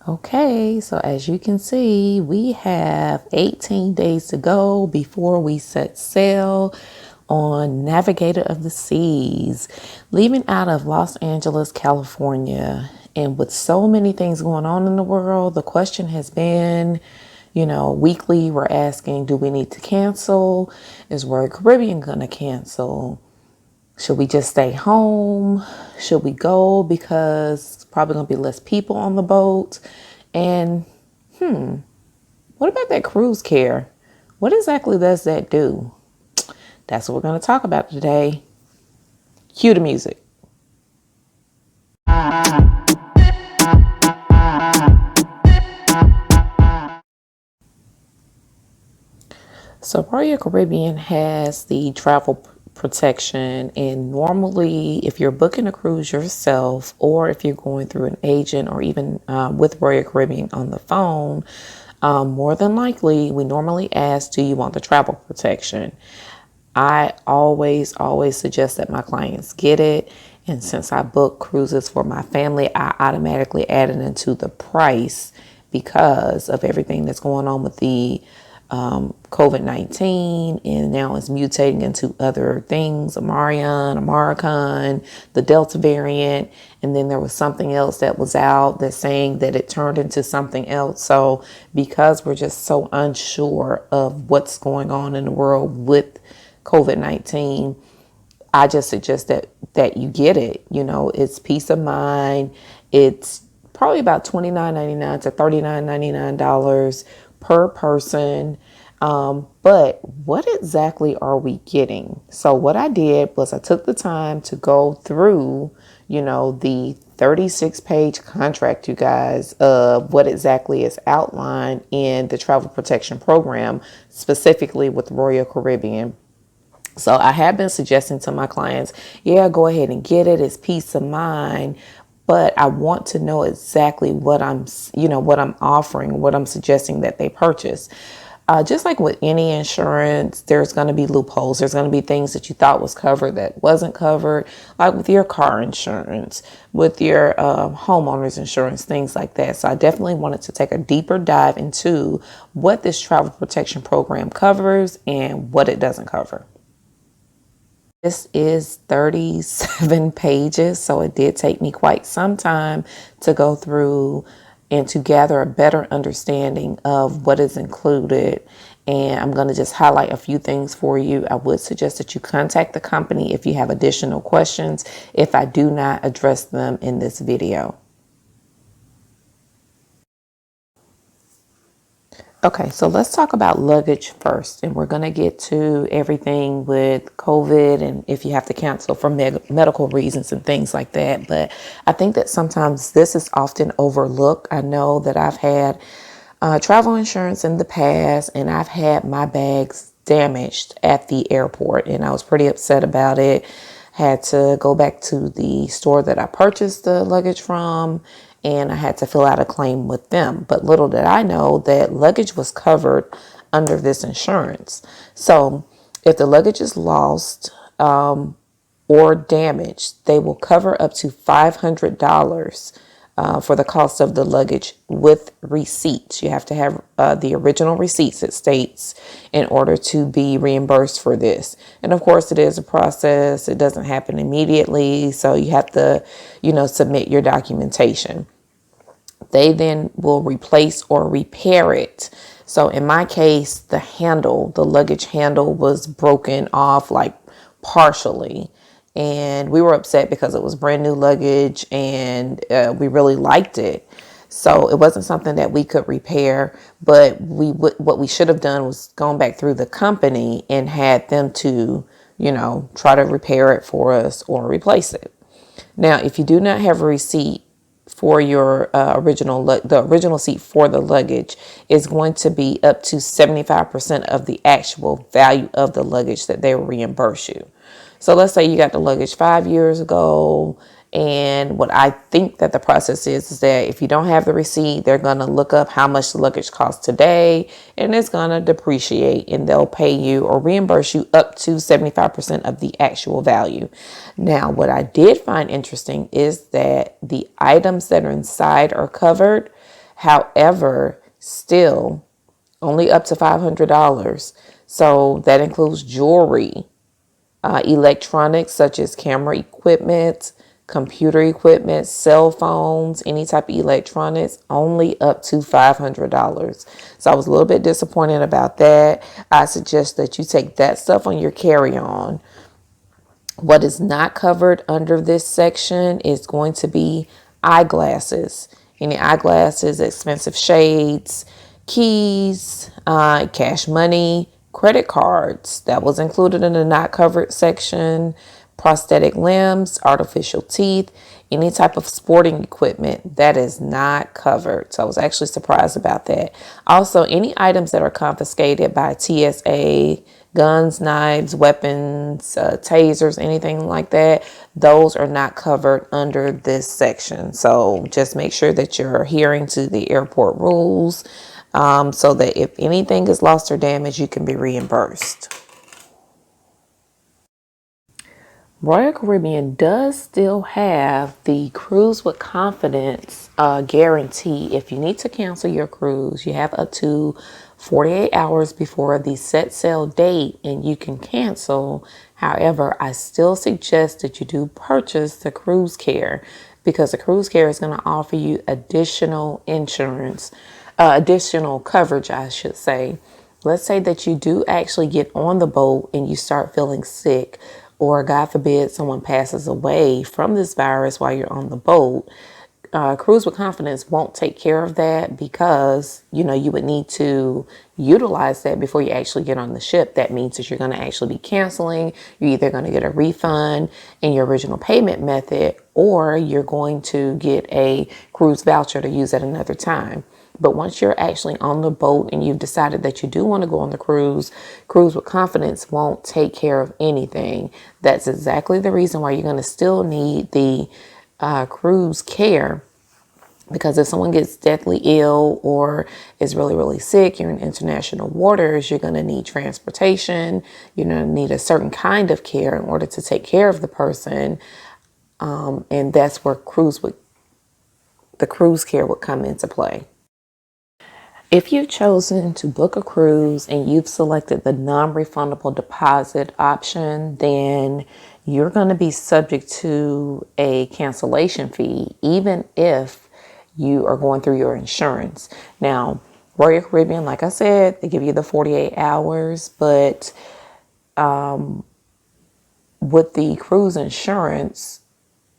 Okay, so as you can see, we have 18 days to go before we set sail on Navigator of the Seas, leaving out of Los Angeles, California. And with so many things going on in the world, the question has been, weekly we're asking, do we need to cancel? Is Royal Caribbean going to cancel? Should we just stay home? Should we go because it's probably going to be less people on the boat? And what about that cruise care? What exactly does that do? That's what we're going to talk about today. Cue the music. So Royal Caribbean has the travel protection, and normally if you're booking a cruise yourself or if you're going through an agent or even with Royal Caribbean on the phone, more than likely we normally ask, do you want the travel protection? I always suggest that my clients get it. And since I book cruises for my family, I automatically add it into the price because of everything that's going on with the COVID-19, and now it's mutating into other things, American, the Delta variant, and then there was something else that was out that's saying that it turned into something else. So because we're just so unsure of what's going on in the world with COVID-19, I just suggest that you get it. It's peace of mind. It's probably about $29.99 to $39.99 per person. But what exactly are we getting? So what I did was I took the time to go through, the 36-page contract, you guys, of what exactly is outlined in the travel protection program, specifically with Royal Caribbean. So I have been suggesting to my clients, yeah, go ahead and get it. It's peace of mind. But I want to know exactly what what I'm offering, what I'm suggesting that they purchase. Just like with any insurance, there's going to be loopholes. There's going to be things that you thought was covered that wasn't covered, like with your car insurance, with your homeowner's insurance, things like that. So I definitely wanted to take a deeper dive into what this travel protection program covers and what it doesn't cover. This is 37 pages, so it did take me quite some time to go through and to gather a better understanding of what is included. And I'm going to just highlight a few things for you. I would suggest that you contact the company if you have additional questions, if I do not address them in this video. Okay, so let's talk about luggage first, and we're going to get to everything with COVID and if you have to cancel for medical reasons and things like that. But I think that sometimes this is often overlooked. I know that I've had travel insurance in the past, and I've had my bags damaged at the airport, and I was pretty upset about it. Had to go back to the store that I purchased the luggage from, and I had to fill out a claim with them. But little did I know that luggage was covered under this insurance. So if the luggage is lost or damaged, they will cover up to $500 for the cost of the luggage with receipts. You have to have the original receipts, it states, in order to be reimbursed for this. And of course, it is a process. It doesn't happen immediately. So you have to, submit your documentation. They then will replace or repair it. So in my case, the luggage handle was broken off like partially. And we were upset because it was brand new luggage and we really liked it. So it wasn't something that we could repair, but what we should have done was gone back through the company and had them to, try to repair it for us or replace it. Now, if you do not have a receipt for your the original seat for the luggage is going to be up to 75% of the actual value of the luggage that they will reimburse you. So let's say you got the luggage 5 years ago. And what I think that the process is that if you don't have the receipt, they're going to look up how much the luggage costs today, and it's going to depreciate, and they'll pay you or reimburse you up to 75% of the actual value. Now, what I did find interesting is that the items that are inside are covered. However, still only up to $500. So that includes jewelry, electronics such as camera equipment, computer equipment, cell phones, any type of electronics, only up to $500. So I was a little bit disappointed about that. I suggest that you take that stuff on your carry-on. What is not covered under this section is going to be eyeglasses. Any eyeglasses, expensive shades, keys, cash money, credit cards. That was included in the not covered section. Prosthetic limbs, artificial teeth, any type of sporting equipment that is not covered. So I was actually surprised about that. Also, any items that are confiscated by TSA, guns, knives, weapons, tasers, anything like that, those are not covered under this section. So just make sure that you're adhering to the airport rules, so that if anything is lost or damaged, you can be reimbursed. Royal Caribbean does still have the cruise with confidence guarantee. If you need to cancel your cruise, you have up to 48 hours before the set sail date and you can cancel. However, I still suggest that you do purchase the cruise care, because the cruise care is going to offer you additional insurance, additional coverage, I should say. Let's say that you do actually get on the boat and you start feeling sick, or God forbid someone passes away from this virus while you're on the boat. Cruise with Confidence won't take care of that, because you would need to utilize that before you actually get on the ship. That means that you're going to actually be canceling. You're either going to get a refund in your original payment method, or you're going to get a cruise voucher to use at another time. But once you're actually on the boat and you've decided that you do want to go on the cruise, Cruise with Confidence won't take care of anything. That's exactly the reason why you're going to still need the cruise care, because if someone gets deathly ill or is really, really sick, you're in international waters, you're going to need transportation. You're going to need a certain kind of care in order to take care of the person. And that's where the cruise care would come into play. If you've chosen to book a cruise and you've selected the non-refundable deposit option, then you're going to be subject to a cancellation fee, even if you are going through your insurance. Now, Royal Caribbean, like I said, they give you the 48 hours, but with the cruise insurance,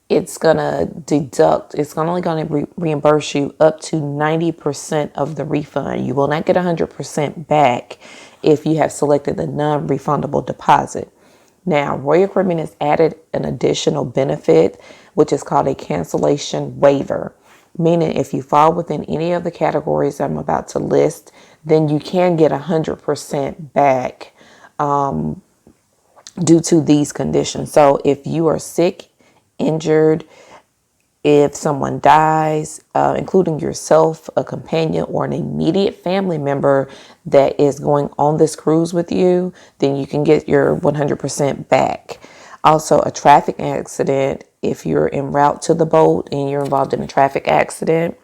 it's going to deduct, it's only going to reimburse you up to 90% of the refund. You will not get 100% back if you have selected the non-refundable deposit. Now, Royal Caribbean has added an additional benefit, which is called a cancellation waiver, meaning if you fall within any of the categories I'm about to list, then you can get 100% back due to these conditions. So if you are sick, injured, if someone dies, including yourself, a companion, or an immediate family member that is going on this cruise with you, then you can get your 100% back. Also, a traffic accident, if you're en route to the boat and you're involved in a traffic accident,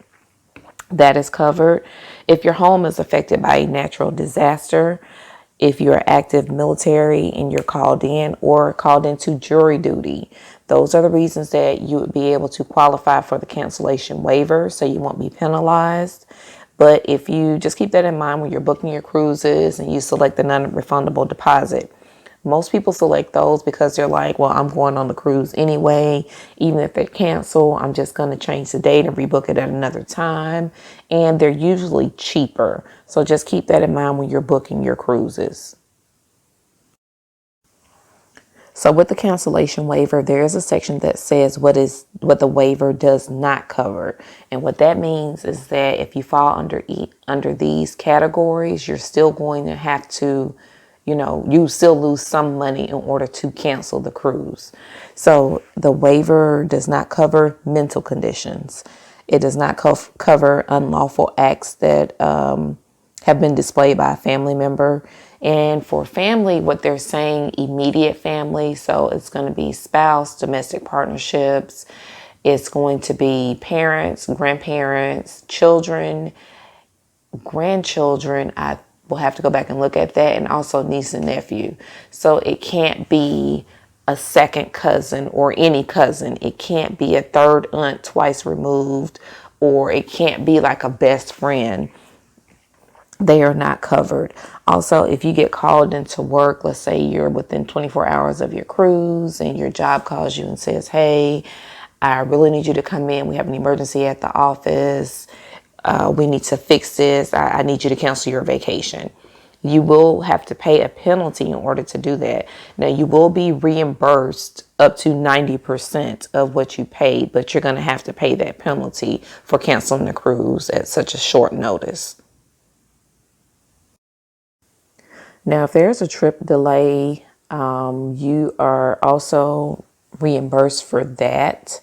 that is covered. If your home is affected by a natural disaster, if you're active military and you're called in or called into jury duty, those are the reasons that you would be able to qualify for the cancellation waiver, so you won't be penalized. But if you just keep that in mind when you're booking your cruises and you select the non-refundable deposit, most people select those because they're like, well, I'm going on the cruise anyway. Even if they cancel, I'm just going to change the date and rebook it at another time. And they're usually cheaper. So just keep that in mind when you're booking your cruises. So with the cancellation waiver, there is a section that says what the waiver does not cover. And what that means is that if you fall under these categories, you're still going to have to, you still lose some money in order to cancel the cruise. So the waiver does not cover mental conditions. It does not cover unlawful acts that have been displayed by a family member. And for family, what they're saying, immediate family. So it's going to be spouse, domestic partnerships, It's going to be parents, grandparents, children, grandchildren. I will have to go back and look at that, and also niece and nephew. So it can't be a second cousin or any cousin. It can't be a third aunt twice removed, or it can't be like a best friend. They are not covered. Also, if you get called into work, let's say you're within 24 hours of your cruise and your job calls you and says, hey, I really need you to come in. We have an emergency at the office. We need to fix this. I need you to cancel your vacation. You will have to pay a penalty in order to do that. Now, you will be reimbursed up to 90% of what you paid, but you're going to have to pay that penalty for canceling the cruise at such a short notice. Now, if there's a trip delay, you are also reimbursed for that.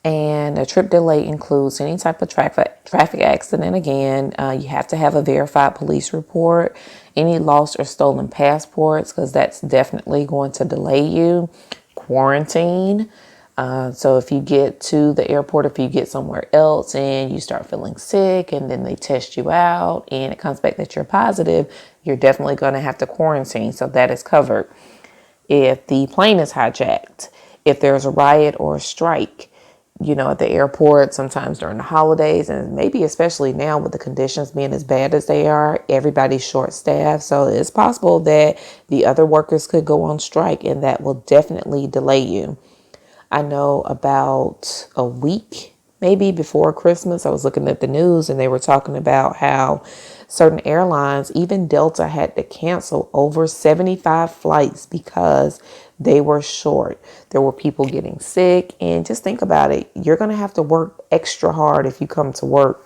And a trip delay includes any type of traffic accident. Again, you have to have a verified police report, any lost or stolen passports, because that's definitely going to delay you. Quarantine. So if you get to the airport, if you get somewhere else and you start feeling sick and then they test you out and it comes back that you're positive, you're definitely going to have to quarantine. So that is covered. If the plane is hijacked, if there's a riot or a strike, at the airport, sometimes during the holidays, and maybe especially now with the conditions being as bad as they are, everybody's short staffed. So it's possible that the other workers could go on strike, and that will definitely delay you. I know about a week, maybe before Christmas, I was looking at the news and they were talking about how certain airlines, even Delta, had to cancel over 75 flights because they were short. There were people getting sick. And just think about it. You're going to have to work extra hard if you come to work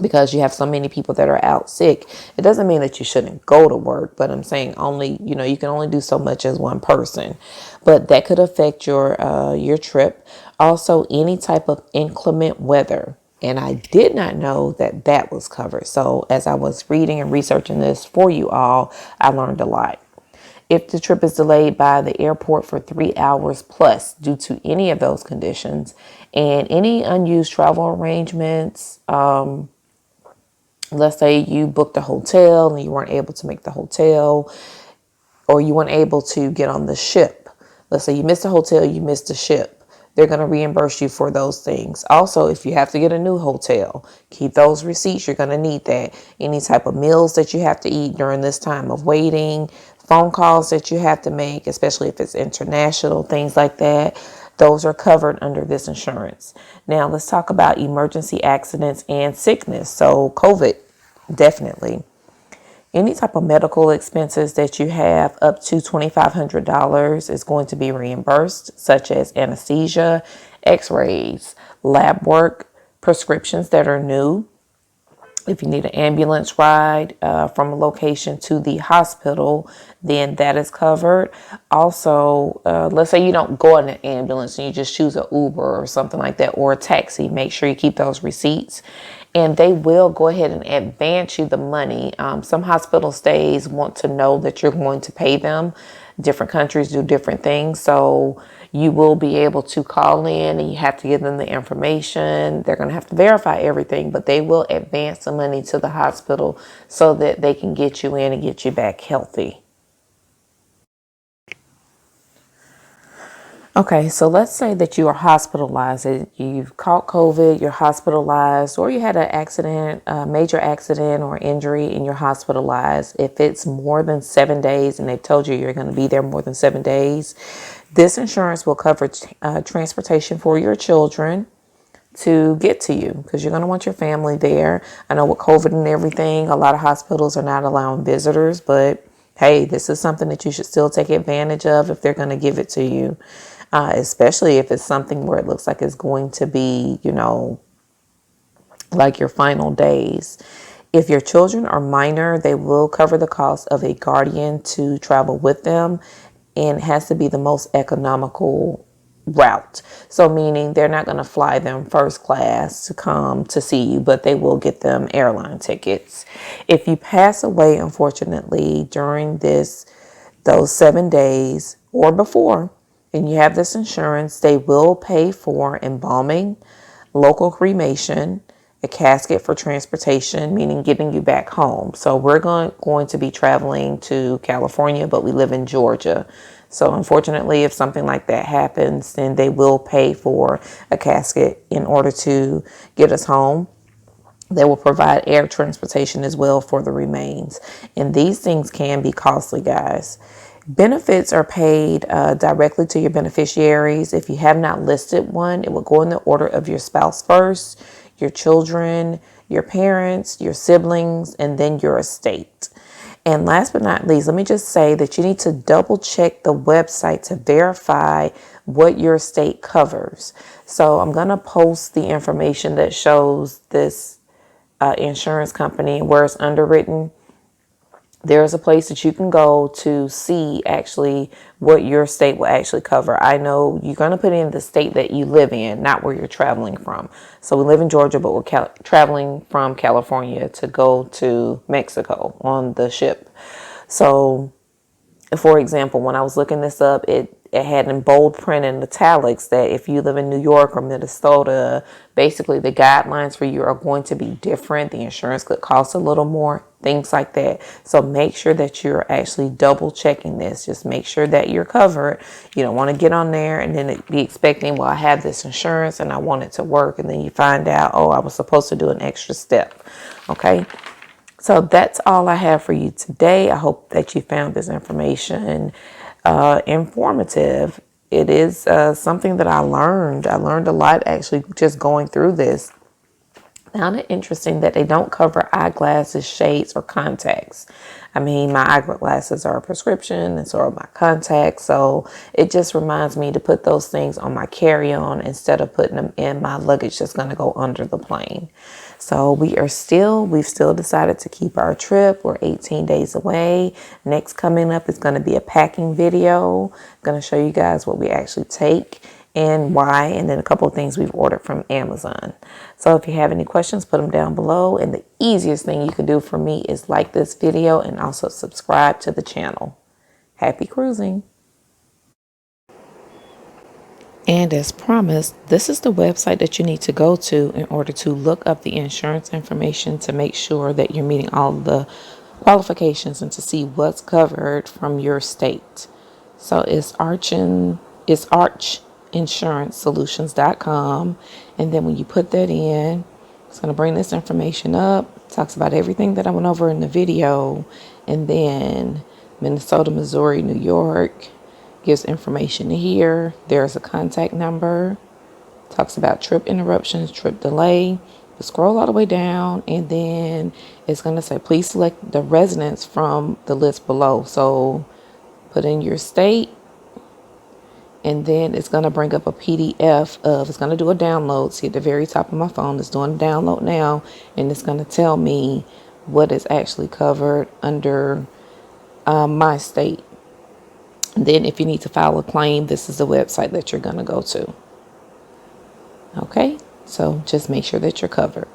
because you have so many people that are out sick. It doesn't mean that you shouldn't go to work, but I'm saying only, you can only do so much as one person. But that could affect your trip. Also, any type of inclement weather. And I did not know that that was covered. So as I was reading and researching this for you all, I learned a lot. If the trip is delayed by the airport for 3 hours plus due to any of those conditions and any unused travel arrangements, let's say you booked a hotel and you weren't able to make the hotel, or you weren't able to get on the ship. Let's say you missed a hotel, you missed a ship. They're going to reimburse you for those things. Also, if you have to get a new hotel, keep those receipts. You're going to need that. Any type of meals that you have to eat during this time of waiting, phone calls that you have to make, especially if it's international, things like that. Those are covered under this insurance. Now, let's talk about emergency accidents and sickness. So COVID, definitely. Any type of medical expenses that you have up to $2,500 is going to be reimbursed, such as anesthesia, x-rays, lab work, prescriptions that are new. If you need an ambulance ride from a location to the hospital, then that is covered. Also, let's say you don't go in an ambulance and you just choose an Uber or something like that, or a taxi. Make sure you keep those receipts. And they will go ahead and advance you the money. Some hospital stays want to know that you're going to pay them. Different countries do different things. So you will be able to call in and you have to give them the information. They're going to have to verify everything, but they will advance the money to the hospital so that they can get you in and get you back healthy. Okay, so let's say that you are hospitalized. You've caught COVID, you're hospitalized, or you had an accident, a major accident or injury, and you're hospitalized. If it's more than 7 days and they've told you you're going to be there more than 7 days, this insurance will cover transportation for your children to get to you because you're going to want your family there. I know with COVID and everything, a lot of hospitals are not allowing visitors, but hey, this is something that you should still take advantage of if they're going to give it to you. Especially if it's something where it looks like it's going to be, like your final days. If your children are minor, they will cover the cost of a guardian to travel with them, and it has to be the most economical route. So meaning they're not going to fly them first class to come to see you, but they will get them airline tickets. If you pass away, unfortunately, during those 7 days or before, and you have this insurance, they will pay for embalming, local cremation, a casket for transportation, meaning getting you back home. So we're going to be traveling to California, but we live in Georgia. So unfortunately, if something like that happens, then they will pay for a casket in order to get us home. They will provide air transportation as well for the remains. And these things can be costly, guys. Benefits are paid directly to your beneficiaries. If you have not listed one, it will go in the order of your spouse first, your children, your parents, your siblings, and then your estate. And last but not least, let me just say that you need to double check the website to verify what your estate covers. So I'm going to post the information that shows this insurance company where it's underwritten. There's a place that you can go to see actually what your state will actually cover. I know you're going to put in the state that you live in, not where you're traveling from. So we live in Georgia, but we're traveling from California to go to Mexico on the ship. So for example, when I was looking this up, it had in bold print and italics that if you live in New York or Minnesota, basically the guidelines for you are going to be different. The insurance could cost a little more, things like that. So make sure that you're actually double checking this. Just make sure that you're covered. You don't want to get on there and then be expecting, well, I have this insurance and I want it to work. And then you find out, oh, I was supposed to do an extra step. Okay. So that's all I have for you today. I hope that you found this information informative. It is something that I learned. I learned a lot actually just going through this. Found it interesting that they don't cover eyeglasses, shades, or contacts. I mean, my eyeglasses are a prescription and so are my contacts. So it just reminds me to put those things on my carry-on instead of putting them in my luggage that's going to go under the plane. So we've still decided to keep our trip. We're 18 days away. Next coming up is going to be a packing video. I'm going to show you guys what we actually take and why, and then a couple of things we've ordered from Amazon. So if you have any questions, put them down below. And the easiest thing you can do for me is like this video and also subscribe to the channel. Happy cruising. And as promised, this is the website that you need to go to in order to look up the insurance information to make sure that you're meeting all the qualifications and to see what's covered from your state. So it's archinsurancesolutions.com. And then when you put that in, it's going to bring this information up. It talks about everything that I went over in the video. And then Minnesota, Missouri, New York. Gives information here. There's a contact number. Talks about trip interruptions, trip delay. You scroll all the way down and then it's going to say, please select the residence from the list below. So put in your state and then it's going to bring up a PDF of, it's going to do a download. See at the very top of my phone, it's doing a download now and it's going to tell me what is actually covered under my state. Then if you need to file a claim, this is the website that you're going to go to. Okay, so just make sure that you're covered.